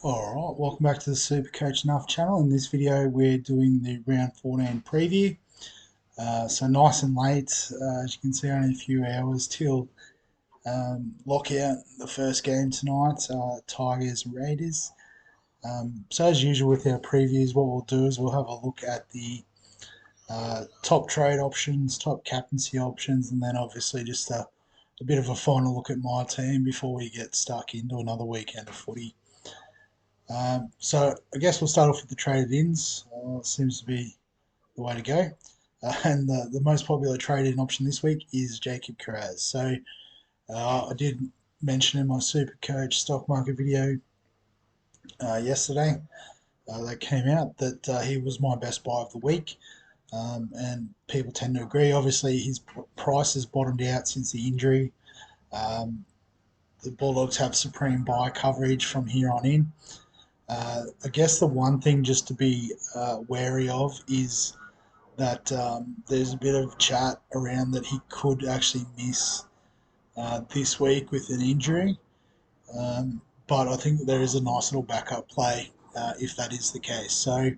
Alright, welcome back to the SuperCoach Enough channel. In this video we're doing the round 14 preview. So nice and late, as you can see only a few hours till lockout, the first game tonight, Tigers Raiders. So as usual with our previews, what we'll do is we'll have a look at the top trade options, top captaincy options, and then obviously just a bit of a final look at my team before we get stuck into another weekend of footy. So I guess we'll start off with the traded ins. Seems to be the way to go. And the most popular trade-in option this week is Jacob Kiraz. So I did mention in my Super Coach stock market video yesterday that came out that he was my best buy of the week. And people tend to agree. Obviously, his price has bottomed out since the injury. The Bulldogs have supreme buy coverage from here on in. I guess the one thing just to be wary of is that there's a bit of chat around that he could actually miss this week with an injury. But I think there is a nice little backup play if that is the case. So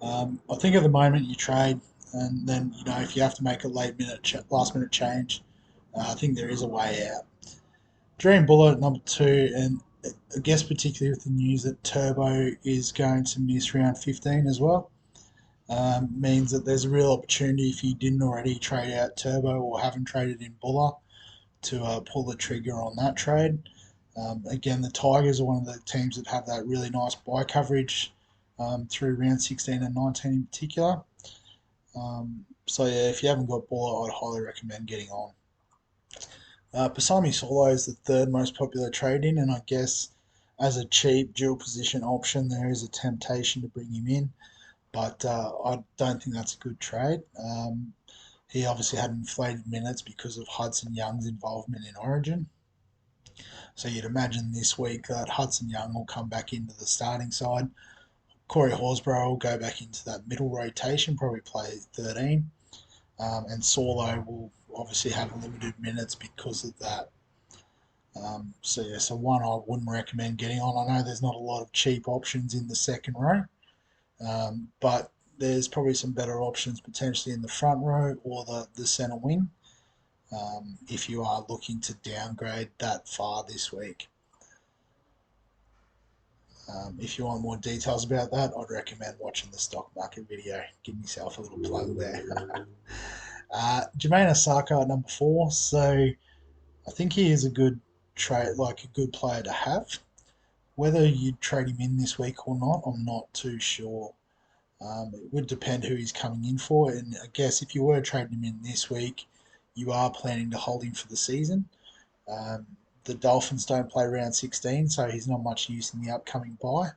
I think at the moment you trade, and then if you have to make a last minute change, I think there is a way out. Dream Bullet at number 2, and I guess particularly with the news that Turbo is going to miss round 15 as well, means that there's a real opportunity if you didn't already trade out Turbo or haven't traded in Buller to pull the trigger on that trade. Again, the Tigers are one of the teams that have that really nice buy coverage through round 16 and 19 in particular. So yeah, if you haven't got Buller, I'd highly recommend getting on. Pasami Solo is the third most popular trade in, and I guess as a cheap dual position option, there is a temptation to bring him in, but I don't think that's a good trade. He obviously had inflated minutes because of Hudson Young's involvement in Origin. So you'd imagine this week that Hudson Young will come back into the starting side. Corey Horsburgh will go back into that middle rotation, probably play 13. And Solo will obviously have limited minutes because of that. So one I wouldn't recommend getting on. I know there's not a lot of cheap options in the second row, but there's probably some better options potentially in the front row or the centre wing if you are looking to downgrade that far this week. If you want more details about that, I'd recommend watching the stock market video. Give yourself a little plug there. Jermaine Osako at number 4. So I think he is a good trade, like a good player to have. Whether you'd trade him in this week or not, I'm not too sure. It would depend who he's coming in for, and I guess if you were trading him in this week, you are planning to hold him for the season. The Dolphins don't play round 16, so he's not much use in the upcoming bye.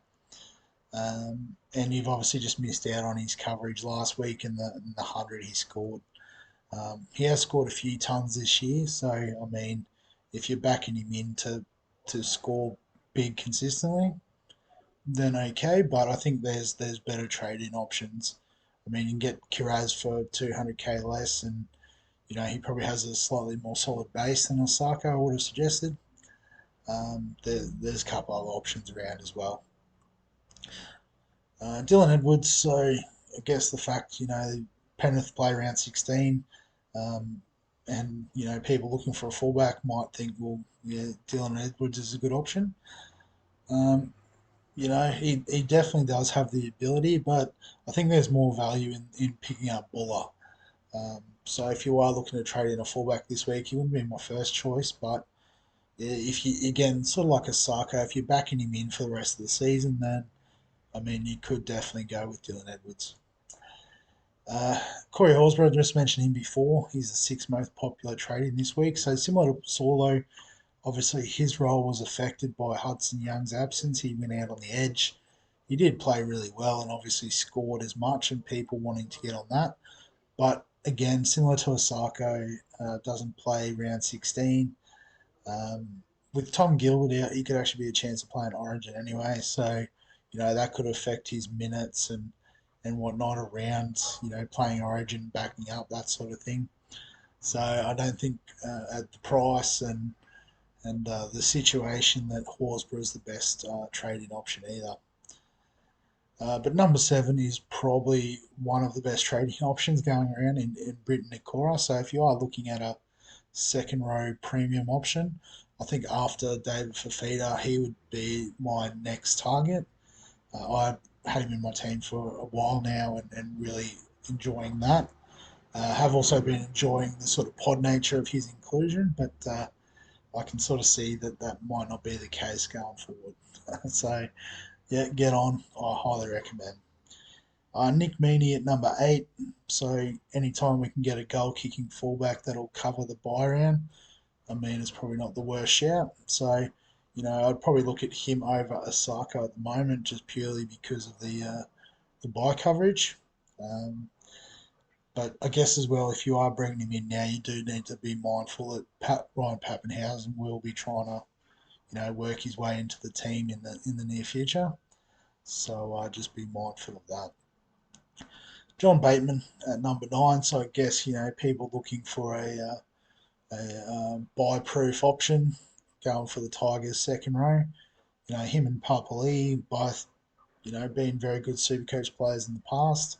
And you've obviously just missed out on his coverage last week and the 100 he scored. He has scored a few tons this year, so I mean, if you're backing him in to score big consistently, then okay. But I think there's better trading options. I mean, you can get Kiraz for 200k less, and he probably has a slightly more solid base than Osako, I would have suggested. There's a couple other options around as well. Dylan Edwards, so I guess the fact, Penrith play round 16, and, people looking for a fullback might think, well, yeah, Dylan Edwards is a good option. He definitely does have the ability, but I think there's more value in picking up Buller. So if you are looking to trade in a fullback this week, he wouldn't be my first choice, but if you, again, sort of like a Sako, if you're backing him in for the rest of the season, then, I mean, you could definitely go with Dylan Edwards. Corey Horsburgh, I just mentioned him before. He's the 6th most popular trade in this week. So similar to Solo, obviously his role was affected by Hudson Young's absence. He went out on the edge. He did play really well and obviously scored as much, and people wanting to get on that. But again, similar to Osako, doesn't play round 16. With Tom Gilbert out, he could actually be a chance of playing Origin anyway. So, that could affect his minutes and whatnot around, playing Origin, backing up, that sort of thing. So I don't think at the price and and the situation that Horsburgh is the best trading option either. But number 7 is probably one of the best trading options going around in Britain Nikora. So if you are looking at a second row premium option, I think after David Fafita, he would be my next target. I had him in my team for a while now and really enjoying that. Have also been enjoying the sort of pod nature of his inclusion, but I can sort of see that that might not be the case going forward. So, yeah, get on. I highly recommend. Nick Meaney at number 8. So, anytime we can get a goal kicking fullback that'll cover the buy round, I mean, it's probably not the worst shout. So, I'd probably look at him over Osaka at the moment just purely because of the buy coverage. Um, but I guess as well, if you are bringing him in now, you do need to be mindful that Ryan Pappenhausen will be trying to, work his way into the team in the near future. So just be mindful of that. John Bateman at number 9. So I guess people looking for a buy-proof option, going for the Tigers second row. Him and Papali both being very good Supercoach players in the past.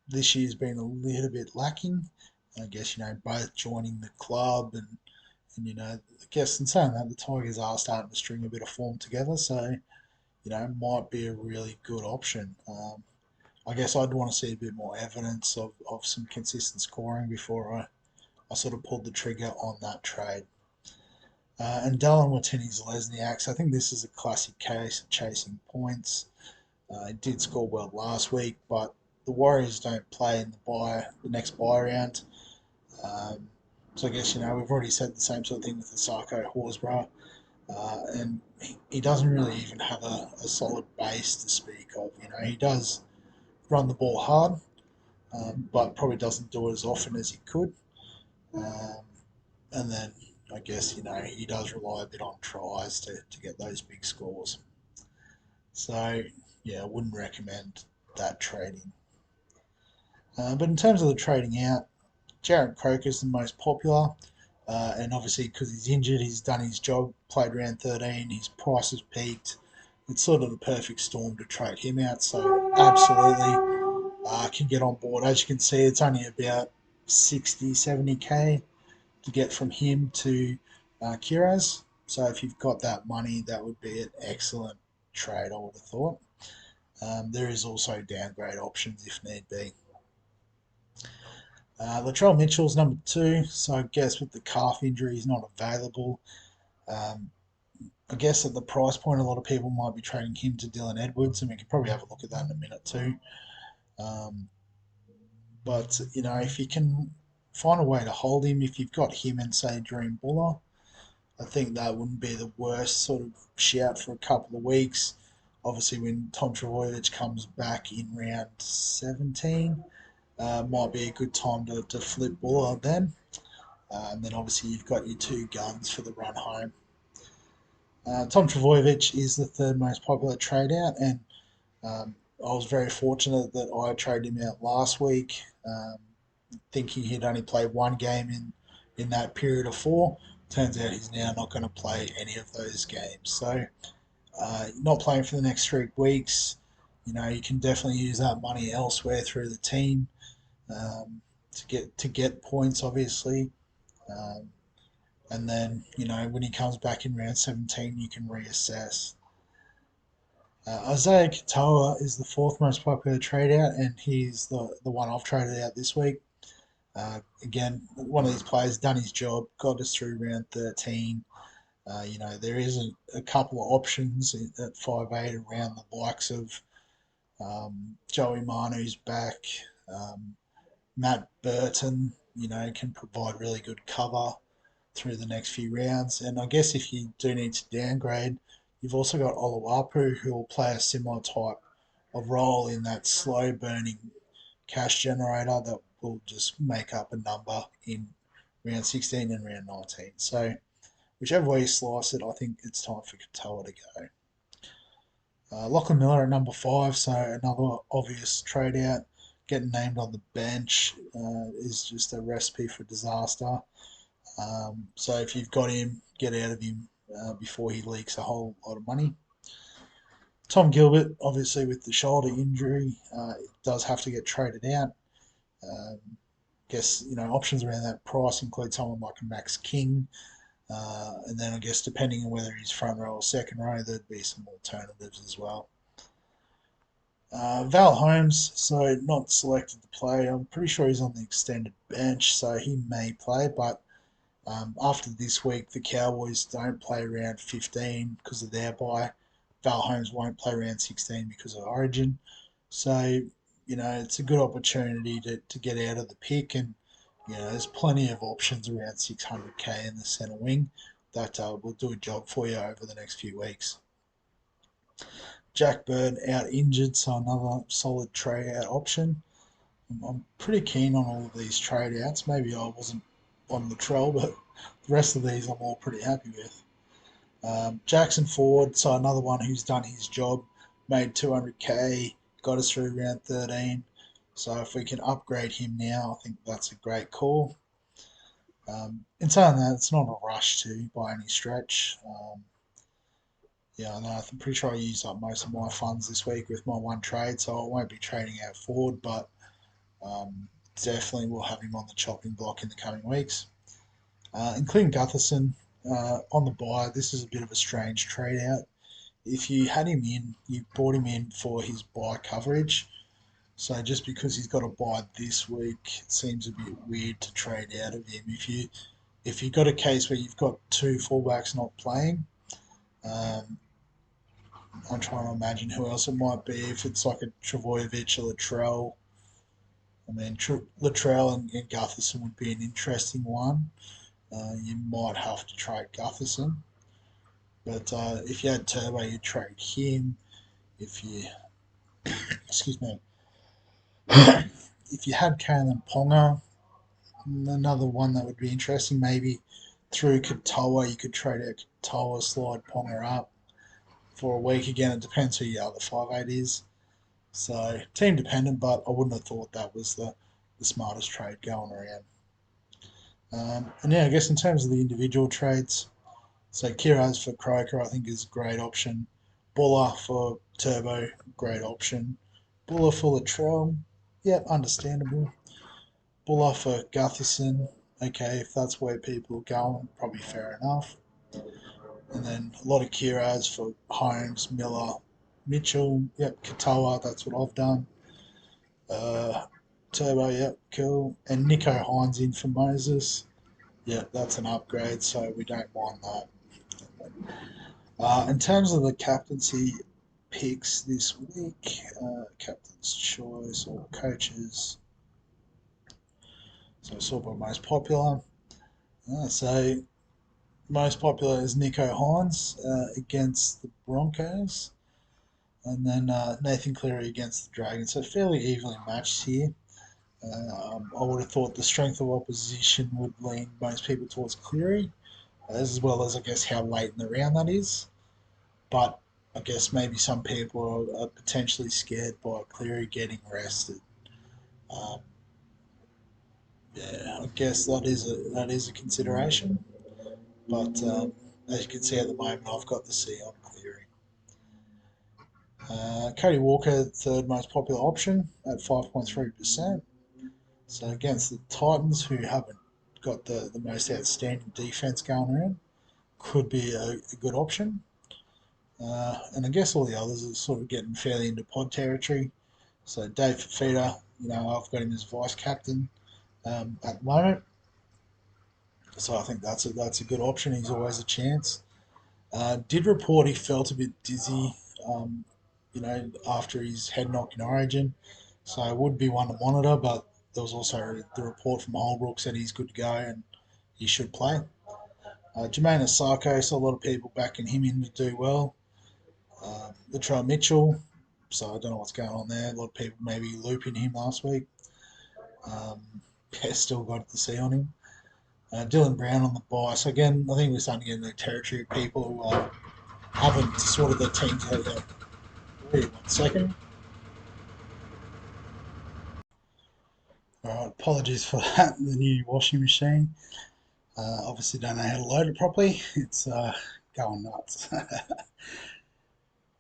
This year's been a little bit lacking. I guess both joining the club and I guess in saying that the Tigers are starting to string a bit of form together, so might be a really good option. I guess I'd want to see a bit more evidence of some consistent scoring before I sort of pulled the trigger on that trade. And Dallin Watini-Zelezniak, I think this is a classic case of chasing points. He did score well last week, but the Warriors don't play in the next buy round. So I guess we've already said the same sort of thing with the Sarko Horsburgh, and he doesn't really even have a solid base to speak of. He does run the ball hard, but probably doesn't do it as often as he could. Um, and then I guess he does rely a bit on tries to get those big scores. So yeah, I wouldn't recommend that trading. But in terms of the trading out, Jarrett Croker is the most popular. And obviously, because he's injured, he's done his job, played round 13, his price has peaked. It's sort of the perfect storm to trade him out. So, absolutely, can get on board. As you can see, it's only about 60, 70k to get from him to Kiraz. So, if you've got that money, that would be an excellent trade, I would have thought. There is also downgrade options if need be. Latrell Mitchell's number 2, so I guess with the calf injury, he's not available. Um, I guess at the price point, a lot of people might be trading him to Dylan Edwards, and we can probably have a look at that in a minute too. Um, but if you can find a way to hold him, if you've got him and say Dream Buller, I think that wouldn't be the worst sort of shout for a couple of weeks. Obviously, when Tom Trbojevic comes back in round 17, might be a good time to flip Buller then. And then obviously you've got your 2 guns for the run home. Tom Trbojevic is the 3rd most popular trade out, and I was very fortunate that I traded him out last week, thinking he'd only play 1 game in that period of 4. Turns out he's now not going to play any of those games. So, not playing for the next 3 weeks. You can definitely use that money elsewhere through the team to get points, obviously. Um, and then, when he comes back in round 17, you can reassess. Isaiah Katoa is the 4th most popular trade out, and he's the one I've traded out this week. Again, one of these players done his job, got us through round 13. There is a couple of options at 5'8" around the likes of Joey Manu's back. Matt Burton, can provide really good cover through the next few rounds. And I guess if you do need to downgrade, you've also got Oluwapu, who will play a similar type of role in that slow burning cash generator that will just make up a number in round 16 and round 19. So whichever way you slice it, I think it's time for Katoa to go. Lachlan Miller at number 5, so another obvious trade out. Getting named on the bench is just a recipe for disaster. So if you've got him, get out of him before he leaks a whole lot of money. Tom Gilbert, obviously with the shoulder injury, does have to get traded out. Um, guess options around that price include someone like Max King, and then I guess depending on whether he's front row or second row, there'd be some alternatives as well. Val Holmes, so not selected to play. I'm pretty sure he's on the extended bench, so he may play. But after this week, the Cowboys don't play round 15 because of their bye. Val Holmes won't play round 16 because of Origin. So, it's a good opportunity to get out of the pick. And, there's plenty of options around 600k in the centre wing that will do a job for you over the next few weeks. Jack Bird out injured, so another solid trade out option. I'm pretty keen on all of these trade outs. Maybe I wasn't on the trail, but the rest of these I'm all pretty happy with. Jackson Ford, so another one who's done his job, made 200k, got us through round 13. So if we can upgrade him now, I think that's a great call. In saying that, it's not a rush to by any stretch. Yeah, I know. I'm pretty sure I used up most of my funds this week with my one trade, so I won't be trading out Ford, but definitely will have him on the chopping block in the coming weeks. Including Gutherson on the buy. This is a bit of a strange trade out. If you had him in, you bought him in for his buy coverage. So just because he's got a buy this week, it seems a bit weird to trade out of him. If you've got a case where you've got two fullbacks not playing, um, I'm trying to imagine who else it might be. If it's like a Travojevic or Latrell, I mean, Latrell and Gutherson would be an interesting one. You might have to trade Gutherson, but if you had Turbo, you'd trade him. If you, excuse me, if you had Kalen Ponga, another one that would be interesting. Maybe through Katoa, you could trade out Katoa, slide Ponga up for a week. Again, it depends who your other 5'8" is. So team dependent, but I wouldn't have thought that was the smartest trade going around. And yeah, I guess in terms of the individual trades, so Kiraz for Croker, I think is a great option. Buller for Turbo, great option. Buller for Latrell, yep, understandable. Buller for Gutherson, okay, if that's where people are going, probably fair enough. And then a lot of Kiraz for Holmes, Miller, Mitchell, yep, Katoa, that's what I've done. Uh, Turbo, yep, cool. And Nico Hines in for Moses. Yeah, that's an upgrade, so we don't mind that. In terms of the captaincy picks this week, captain's choice or coaches, so sort of most popular. So most popular is Nico Hines against the Broncos, and then Nathan Cleary against the Dragons. So fairly evenly matched here. I would have thought the strength of opposition would lean most people towards Cleary, as well as I guess how late in the round that is. But I guess maybe some people are potentially scared by Cleary getting rested. Um, yeah, I guess that is a consideration. But as you can see at the moment, I've got the C on Cleary. Cody Walker, third most popular option at 5.3%. So against the Titans, who haven't got the most outstanding defense going around, could be a good option. And I guess all the others are sort of getting fairly into pod territory. So Dave Fafita, I've got him as vice captain at the moment. So I think that's a good option. He's always a chance. Did report he felt a bit dizzy, after his head knock in Origin. So it would be one to monitor, but there was also the report from Holbrook said he's good to go and he should play. Jermaine Asako, so a lot of people backing him in to do well. Latrell Mitchell, so I don't know what's going on there. A lot of people maybe looping him last week. Um, yeah, still got the C on him. Dylan Brown on the buy. So again, I think we're starting to get in the territory of people who haven't sorted their teams out yet. Wait 1 second. All right, apologies for that. The new washing machine. Obviously don't know how to load it properly. It's going nuts.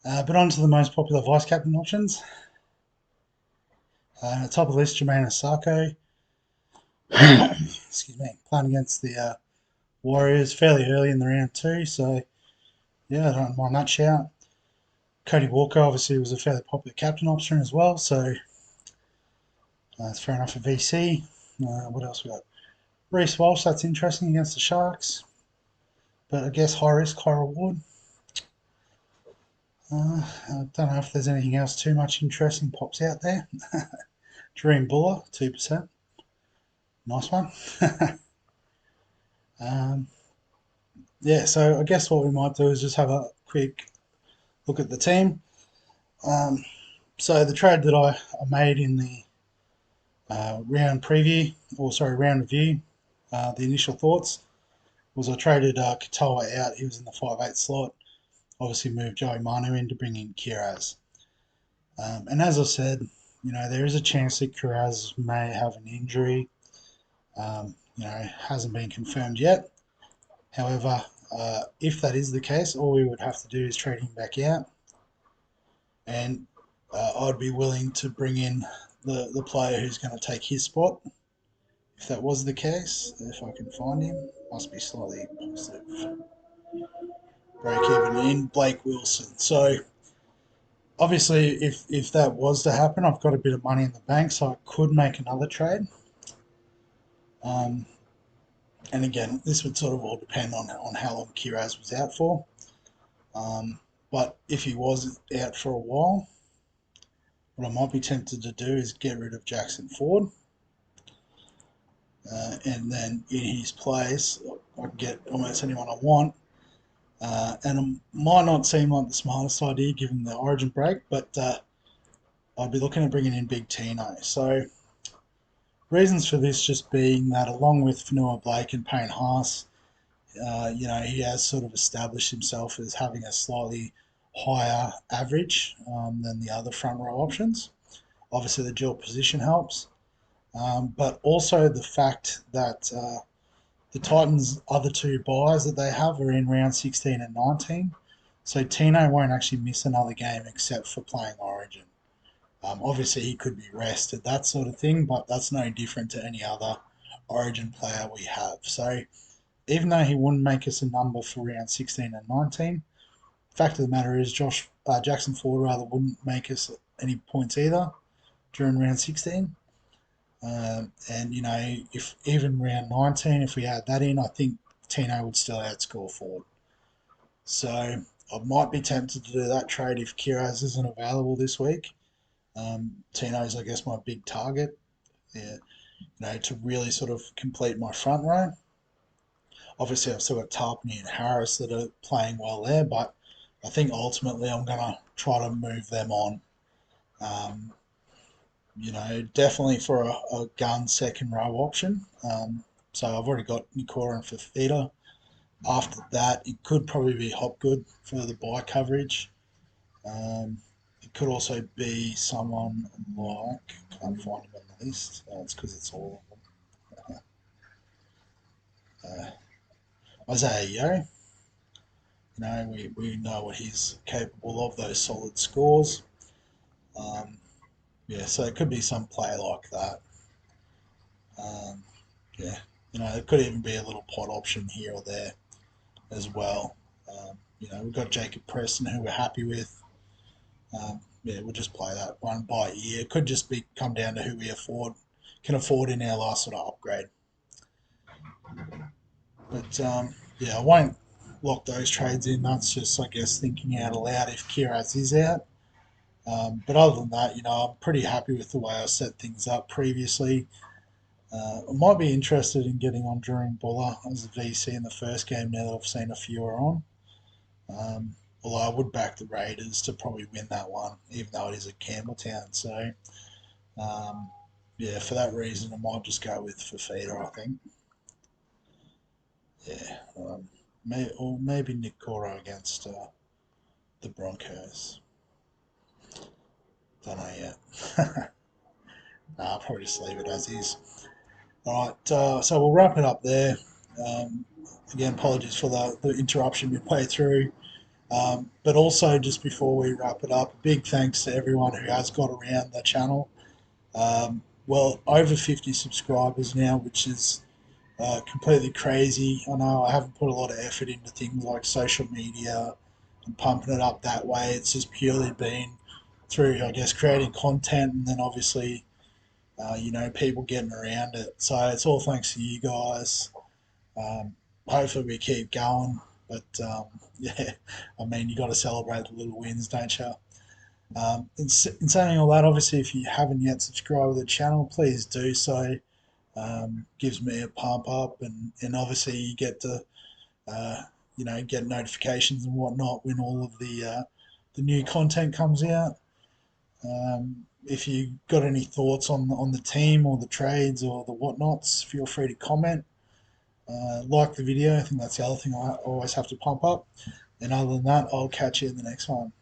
But on to the most popular vice captain options. Top of the list, Jermaine Osako. Excuse me. Playing against the Warriors fairly early in the round too, so yeah, I don't mind that shout. Cody Walker obviously was a fairly popular captain option as well, so that's fair enough for VC. What else we got? Reece Walsh, that's interesting against the Sharks, but I guess high risk, high reward. I don't know if there's anything else too much interesting pops out there. Dream Buller, 2%. Nice one. um, yeah, so I guess what we might do is just have a quick look at the team. So the trade that I made in the round preview, or sorry, round review, the initial thoughts was I traded Katoa out. He was in the 5'8 slot. Obviously moved Joey Manu in to bring in Kiraz. And as I said, there is a chance that Kiraz may have an injury. Hasn't been confirmed yet. However, if that is the case, all we would have to do is trade him back out. And I'd be willing to bring in the player who's going to take his spot. If that was the case, if I can find him, must be slightly positive. Break even in Blake Wilson. So obviously, if that was to happen, I've got a bit of money in the bank, so I could make another trade. Um, and again, this would sort of all depend on how long Kiraz was out for. But if he was out for a while, what I might be tempted to do is get rid of Jackson Ford. And then in his place, I can get almost anyone I want. And it might not seem like the smartest idea given the origin break, but I'd be looking at bringing in Big Tino. So reasons for this just being that along with Fanua Blake and Payne Haas, he has sort of established himself as having a slightly higher average than the other front row options. Obviously, the dual position helps, but also the fact that the Titans' other two buys that they have are in round 16 and 19. So Tino won't actually miss another game except for playing Origin. Obviously, he could be rested, that sort of thing, but that's no different to any other Origin player we have. So even though he wouldn't make us a number for round 16 and 19, fact of the matter is Jackson Ford rather wouldn't make us any points either during round 16. And if even round 19, if we add that in, I think Tino would still outscore Ford. So I might be tempted to do that trade if Kiraz isn't available this week. Tino's, I guess, my big target. Yeah, to really sort of complete my front row. Obviously, I've still got Tarpany and Harris that are playing well there, but I think ultimately I'm going to try to move them on. Definitely for a gun second row option. So I've already got Nikora and Fafita. After that, it could probably be Hopgood for the buy coverage. It could also be someone like, can't find him on the list. It's because it's all of them. Isaiah Yo. We know what he's capable of, those solid scores. So it could be some play like that. Um, yeah, it could even be a little pot option here or there as well. We've got Jacob Preston who we're happy with. We'll just play that one by ear. It could just come down to who we can afford in our last sort of upgrade. But I won't lock those trades in. That's just, I guess, thinking out aloud if Kiraz is out. But other than that, I'm pretty happy with the way I set things up previously. I might be interested in getting on Dream Buller as a VC in the first game now that I've seen a few are on. Although I would back the Raiders to probably win that one, even though it is at Campbelltown. So, for that reason, I might just go with Fafita, I think. Yeah, maybe Nick Cora against the Broncos. Don't know yet. I'll probably just leave it as is. All right, so we'll wrap it up there. Um, Again, apologies for the interruption midway through. But also, just before we wrap it up, a big thanks to everyone who has got around the channel. Well, over 50 subscribers now, which is completely crazy. I know I haven't put a lot of effort into things like social media and pumping it up that way. It's just purely been through, I guess, creating content and then obviously, people getting around it. So it's all thanks to you guys. Um, Hopefully we keep going, but yeah, I mean, you got to celebrate the little wins, don't you? In saying all that, obviously, if you haven't yet subscribed to the channel, please do so. Gives me a pump up, and obviously you get to get notifications and whatnot when all of the new content comes out. If you got any thoughts on the team or the trades or the whatnots, feel free to comment. Like the video. I think that's the other thing I always have to pump up. And other than that, I'll catch you in the next one.